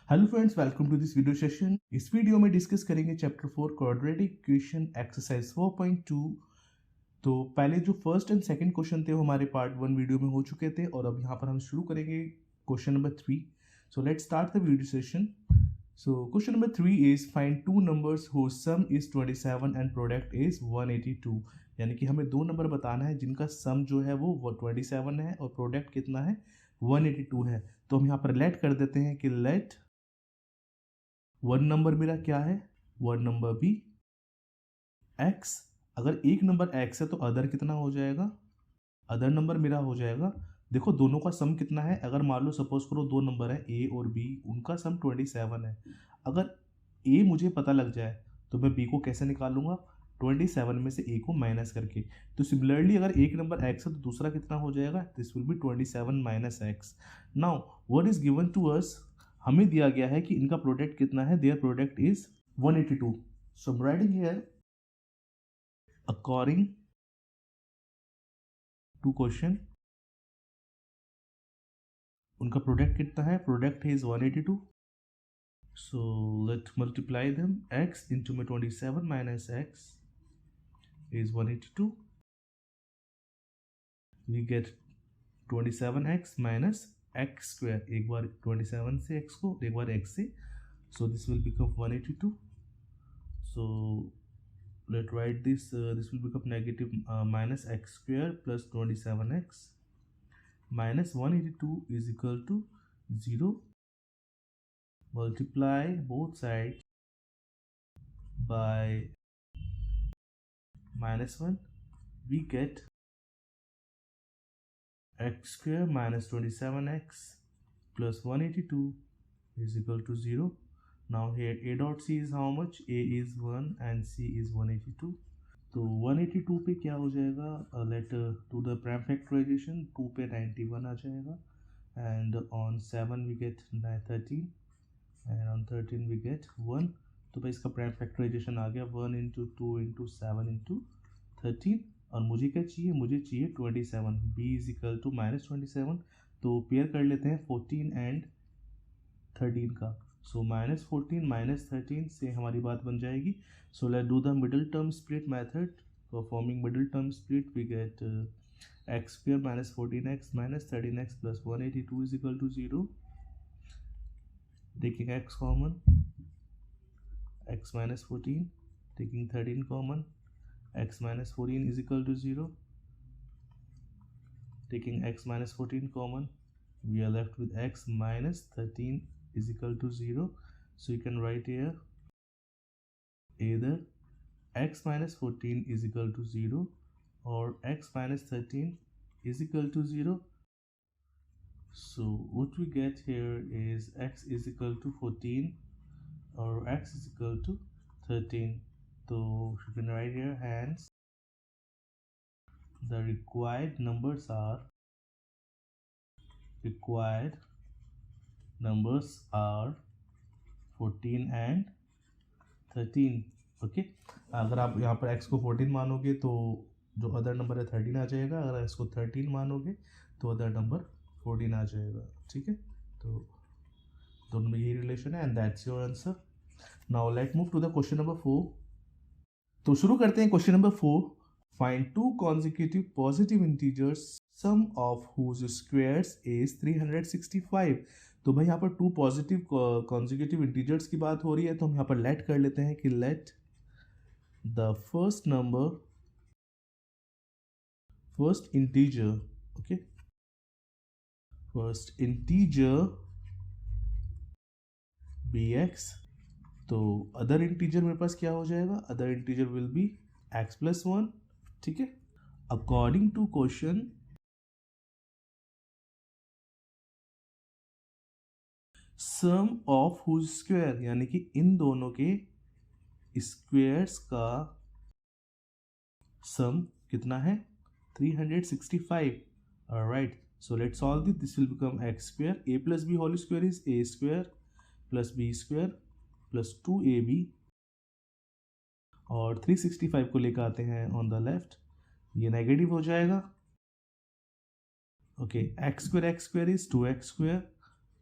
Hello friends, welcome to this video session. इस video में discuss करेंगे चैप्टर 4 क्वाड्रेटिक इक्वेशन एक्सरसाइज 4.2। तो पहले जो फर्स्ट एंड सेकंड क्वेश्चन थे वो हमारे पार्ट 1 वीडियो में हो चुके थे और अब यहाँ पर हम शुरू करेंगे question number 3। So let's start the video session. So question number 3 is find two numbers whose sum is 27 and product is 182। यानी कि हमें दो नंबर बताना है जिनका सम जो है वो 27 है और प्रोडक्ट कितना है 182 है। तो हम यहाँ पर लेट कर देते हैं कि लेट वन नंबर मेरा क्या है, वन नंबर भी x। अगर एक नंबर x है तो अदर कितना हो जाएगा, अदर नंबर मेरा हो जाएगा। देखो दोनों का सम कितना है, अगर मान लो सपोज करो दो नंबर है a और b, उनका सम 27 है। अगर a मुझे पता लग जाए तो मैं b को कैसे निकालूंगा, 27 में से a को माइनस करके। तो सिमिलरली अगर एक नंबर x है तो दूसरा कितना हो जाएगा, this will be 27 minus x। Now what is given to us, हमें दिया गया है कि इनका प्रोडक्ट कितना है, their product is 182। So I am writing here according to question उनका प्रोडक्ट कितना है, product is 182। So let multiply them, x into में 27 minus x is 182. We get 27x minus x square, एक बार 27 से x को, एक बार x से, so this will become 182. So let's write this, this will become negative minus x square plus 27x minus 182 is equal to 0. Multiply both sides by minus 1, we get x square minus 27x plus 182 is equal to 0. Now here a dot c is how much, a is 1 and c is 182. तो 182 पे क्या हो जाएगा, let to the prime factorisation, 2 पे 91 आ जाएगा and on 7 we get 13 and on 13 we get 1। तो भाई इसका प्राइम फैक्टराइजेशन आ गया 1 इंटू 2 इंटू 7 इंटू 13। और मुझे क्या चाहिए, मुझे चाहिए 27, b is equal to minus 27। तो पेयर कर लेते हैं 14 एंड 13 का। सो माइनस 14 माइनस 13 से हमारी बात बन जाएगी। So let do the middle term split method. Performing middle term split we get x square minus 14x minus 13x plus 182 is equal to 0. Taking x common, x minus 14, taking 13 common, x minus 14 is equal to 0. Taking x minus 14 common, we are left with x minus 13 is equal to 0. So you can write here either x minus 14 is equal to 0 or x minus 13 is equal to 0. So what we get here is x is equal to 14 or x is equal to 13. So you can write here hence the required numbers are 14 and 13. Okay, अगर आप यहाँ पर x को 14 मानोगे तो जो other number है 13 आ जाएगा, अगर x को 13 मानोगे तो अदर नंबर 14 आ जाएगा। ठीक है, तो दोनों में यही रिलेशन है and that's your answer. Now let move to the question number 4। तो शुरू करते हैं question number 4। Find two consecutive positive integers sum of whose squares is 365। तो भाई यहाँ पर टू पॉजिटिव कॉन्जिक्यूटिव इंटीजर्स की बात हो रही है, तो हम यहाँ पर लेट कर लेते हैं कि let the first number, first integer, okay, first integer be x. तो अदर इंटीजर मेरे पास क्या हो जाएगा, other integer will be x plus 1। ठीक है, according to question sum of whose square, यानी कि इन दोनों के स्क्वायर्स का सम कितना है 365। Alright, so let's solve this. This will become x square, a plus b whole square is a square plus b square plus 2ab, और 365 को लेकर आते हैं ऑन द लेफ्ट, ये नेगेटिव हो जाएगा। Okay, x square is 2x square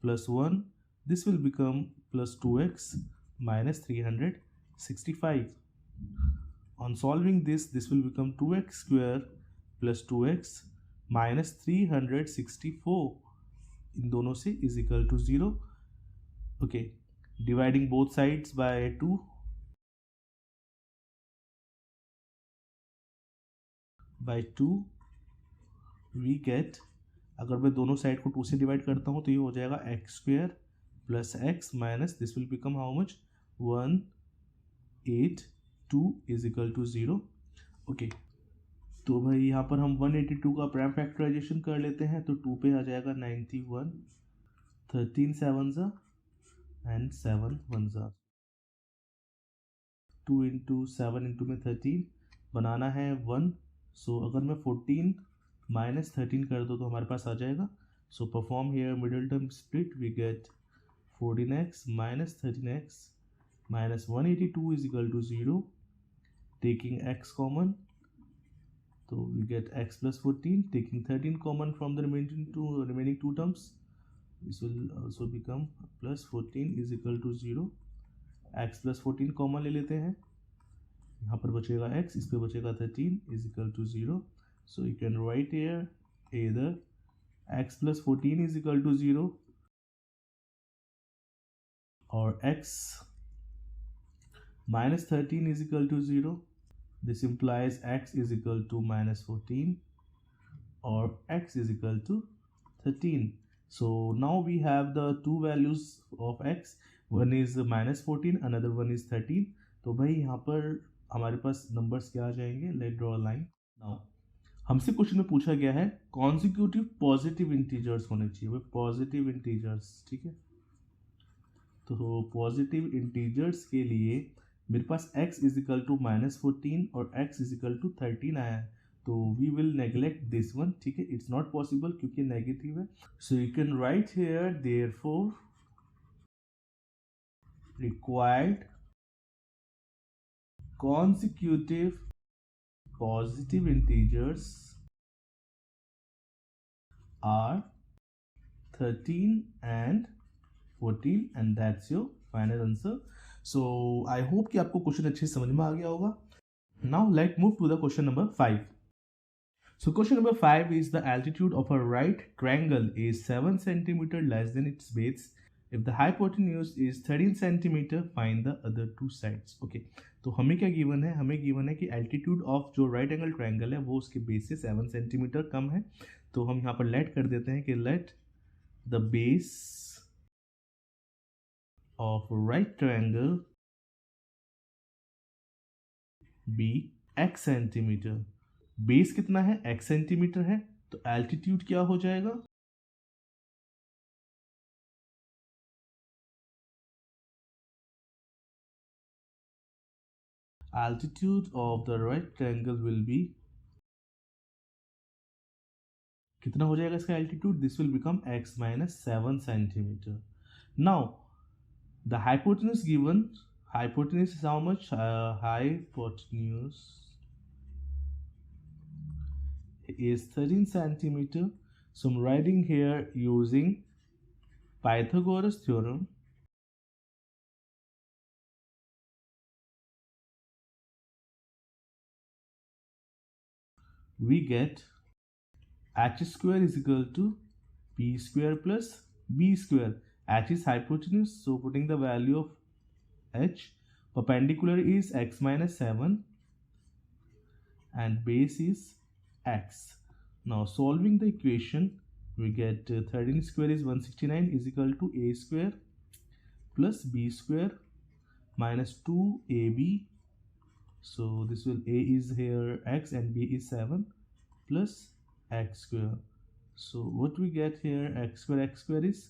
plus 1 this will become plus 2x minus 365. On solving this will become 2x square plus 2x minus 364, इन दोनों से is equal to 0. Okay, dividing both sides by 2, we get, अगर मैं दोनों side को 2 से divide करता हूँ तो ये हो जाएगा x square plus x minus this will become how much 182 is equal to 0. Okay, तो भाई यहाँ पर हम 182 का प्राइम फैक्टराइजेशन कर लेते हैं तो 2 पे आ जाएगा 91, 13 7 ज़ा एंड 7 1 ज़ा, 2 इंटू 7 इंटू में 13 बनाना है 1. सो अगर मैं 14 माइनस 13 कर दो तो हमारे पास आ जाएगा. So perform here middle term split, we get 14x minus 13x minus 182 is equal to 0. Taking x common, so we get x plus 14. Taking 13 common from the remaining two terms, this will also become plus 14 is equal to 0. x plus 14 common ले लेते हैं, यहाँ पर बचेगा x, इस पे बचेगा 13 is equal to 0. So you can write here either x plus 14 is equal to 0 or x minus 13 is equal to 0. This implies x is equal to minus 14 or x is equal to 13. So now we have the two values of x, one is minus 14, another one is 13. तो भाई यहाँ पर हमारे पास numbers क्या आ जाएंगे. Let draw line. Now हमसे क्वेश्चन में पूछा गया है कॉन्सिक्यूटिव पॉजिटिव इंटीजर्स होने चाहिए, वो पॉजिटिव इंटीजर्स. ठीक है, तो पॉजिटिव इंटीजर्स के लिए मेरे पास x is equal to minus 14 और x इज इक्वल टू 13 आया है, तो we will neglect this one. ठीक है, इट्स नॉट पॉसिबल क्योंकि नेगेटिव है. So you can write here therefore required consecutive positive integers are 13 and 14 and that's your final answer. So I hope कि आपको question अच्छे समझ में आ गया होगा. Now let's move to the question number 5. So question number 5 is the altitude of a right triangle is 7 centimeter less than its base. If the hypotenuse is 13 centimeter, find the other two sides. Okay, तो हमें क्या given है, हमें given है कि altitude of जो right angle triangle है वो उसके बेस से 7 सेंटीमीटर कम है. तो हम यहाँ पर लेट कर देते हैं कि let the base of right triangle be x centimetre. Base कितना है, x सेंटीमीटर है, तो एल्टीट्यूड क्या हो जाएगा, altitude of the right triangle will be, कितना हो जाएगा इसका altitude, this will become x minus 7 centimetre. Now the hypotenuse given, hypotenuse is how much, hypotenuse is 13 centimeter. So I'm writing here using Pythagoras theorem. We get h square is equal to p square plus b square. H is hypotenuse, so putting the value of h, perpendicular is x minus 7 and base is x. Now solving the equation, we get 13 square is 169 is equal to a square plus b square minus 2ab. So this will, a is here x and b is 7 plus x square. So what we get here, x square is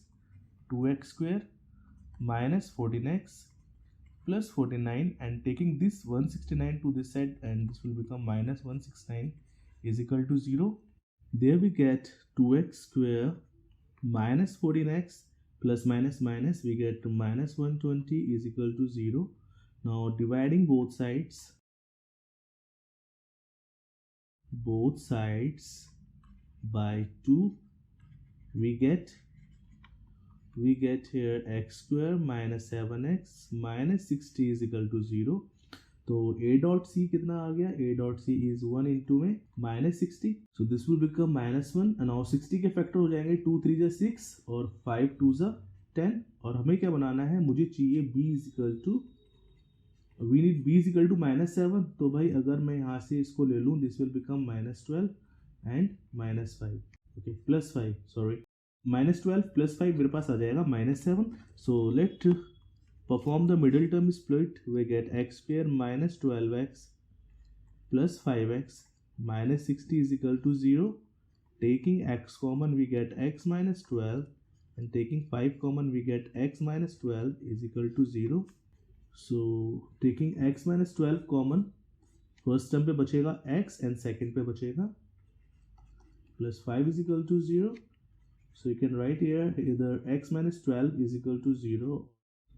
2x square minus 14x plus 49, and taking this 169 to this side and this will become minus 169 is equal to 0. There we get 2x square minus 14x plus minus minus, we get minus 120 is equal to 0. Now dividing both sides by 2, we get we get here x square minus 7x minus 60 is equal to 0. तो a dot c कितना आ गया? a dot c is 1 into में minus 60. So this will become minus 1 and now 60 के factor हो जाएंगे 2 3 जा 6 और 5 2 जा 10 और हमें क्या बनाना है? मुझे चाहिए b is equal to we need b is equal to minus 7. तो भाई अगर मैं यहाँ से इसको ले लूँ this will become minus 12 and minus 5. Okay, plus 5 sorry. Minus 12 plus 5 मेरे पास आ जाएगा minus 7. So let perform the middle term split. We get x square minus 12x plus 5x minus 60 is equal to 0. Taking x common we get x minus 12 and taking 5 common we get x minus 12 is equal to 0. So taking x minus 12 common, first term पे बचेगा x and second पे बचेगा plus 5 is equal to 0. So you can write here either x minus 12 is equal to 0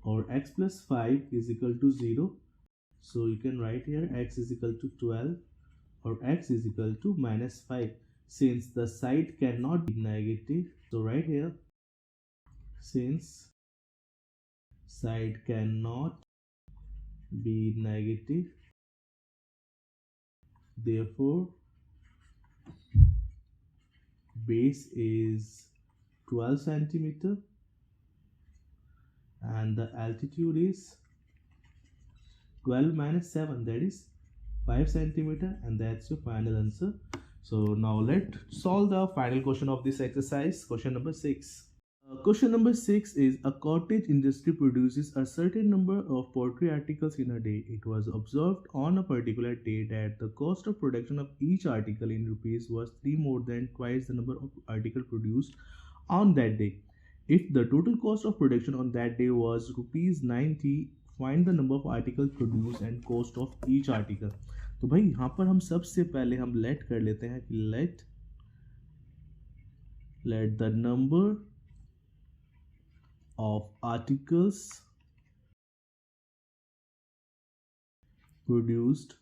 or x plus 5 is equal to 0. So you can write here x is equal to 12 or x is equal to minus 5. Since the side cannot be negative, so right here, since side cannot be negative, therefore base is 12 centimeter and the altitude is 12 minus 7, that is 5 centimeter, and that's your final answer. So now let's solve the final question of this exercise, question number 6. Question number 6 is a cottage industry produces a certain number of poultry articles in a day. It was observed on a particular day that the cost of production of each article in rupees was 3 more than twice the number of articles produced on that day. If the total cost of production on that day was rupees 90, find the number of articles produced and cost of each article. तो भाई यहाँ पर हम सबसे पहले हम late कर लेते हैं कि let the number of articles produced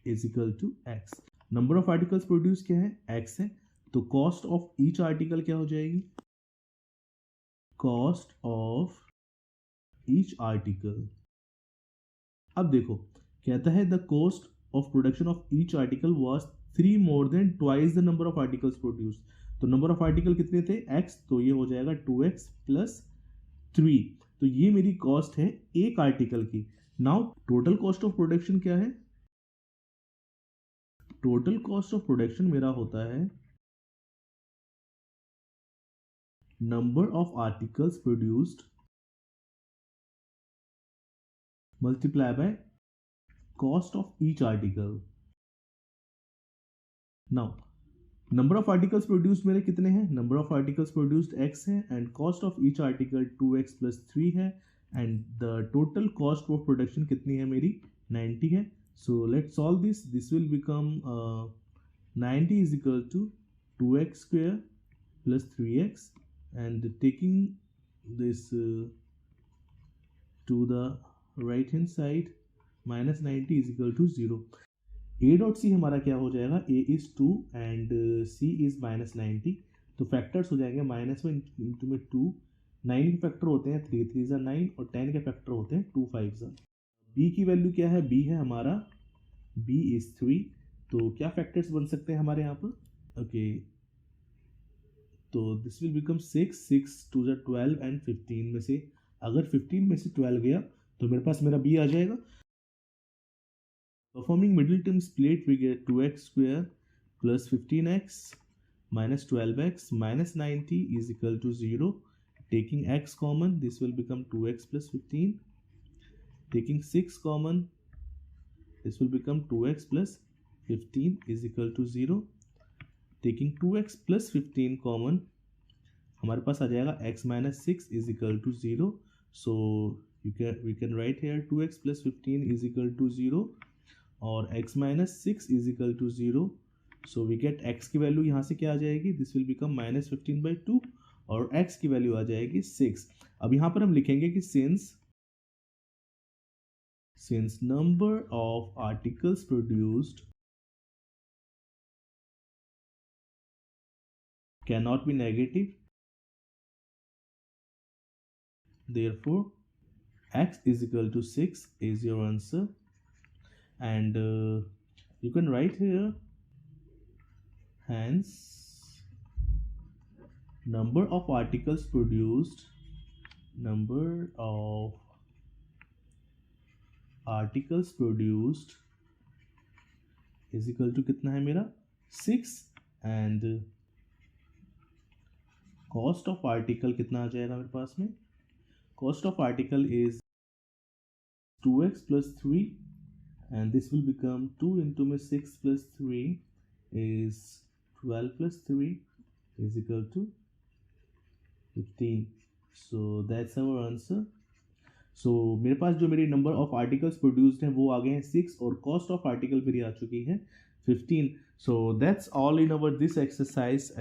is equal to x. Number of articles produced क्या है? x है. तो cost of each article क्या हो जाएगी? Cost of each article. अब देखो कहता है the cost of production of each article was 3 more than twice the number of articles produced. तो number of article कितने थे? x. तो ये हो जाएगा 2x plus 3. तो ये मेरी cost है एक article की. Now total cost of production क्या है? Total cost of production मेरा होता है number of articles produced multiply by cost of each article. Now number of articles produced मेरे कितने हैं? Number of articles produced x है and cost of each article 2x plus 3 है and the total cost of production कितनी है मेरी? 90 है. So let's solve this. This will become 90 is equal to 2x square plus 3x and taking this to the right hand side minus 90 is equal to 0. a dot c हमारा क्या हो जाएगा? a is 2 and c is minus 90. तो factors हो जाएंगे minus में into में 2. 9 के फैक्टर होते हैं 3 3 9 और 10 के फैक्टर होते हैं 2 5. b की वैल्यू क्या है? b है हमारा b is 3. तो क्या फैक्टर्स बन सकते हैं हमारे यहाँ पर? ओके तो दिस विल बिकम 6 6 2 12 एंड 15 में से अगर 15 में से 12 गया तो मेरे पास मेरा b आ जाएगा. Performing middle term split, we get 2x square plus 15x minus 12x minus 90 is equal to 0. Taking x common, this will become 2x plus 15. Taking 6 common, this will become 2x plus 15 is equal to 0. Taking 2x plus 15 common, हमारे पास आ जाएगा x minus 6 is equal to 0. So we can write here 2x plus 15 is equal to 0. और x minus 6 is equal to 0. So we get x की value यहाँ से क्या आ जाएगी? दिस विल बिकम माइनस 15/2 और x की वैल्यू आ जाएगी 6. अब यहाँ पर हम लिखेंगे कि since number of articles produced can not be negative Therefore x is equal to 6 is your answer. And you can write here, hence number of articles produced is equal to कितना है मेरा 6, and cost of article कितना आ जाएगा मेरे पास में, cost of article is 2x plus 3, and this will become 2 into 6 plus 3 is 12 plus 3 is equal to 15. So that's our answer. So मेरे पास जो मेरी नंबर ऑफ आर्टिकल्स प्रोड्यूस्ड हैं वो आ गए हैं 6 और कॉस्ट ऑफ आर्टिकल मेरी आ चुकी है 15. So that's all in our this exercise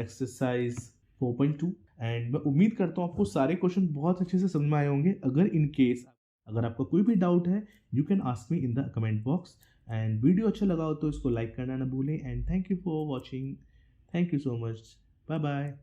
4.2. And मैं उम्मीद करता हूँ आपको सारे क्वेश्चन बहुत अच्छे से समझ में आए होंगे. अगर आपका कोई भी डाउट है you can ask me in the comment box. And video अच्छा लगा हो तो इसको लाइक करना ना भूलें. And thank you for watching. Thank you so much. Bye bye.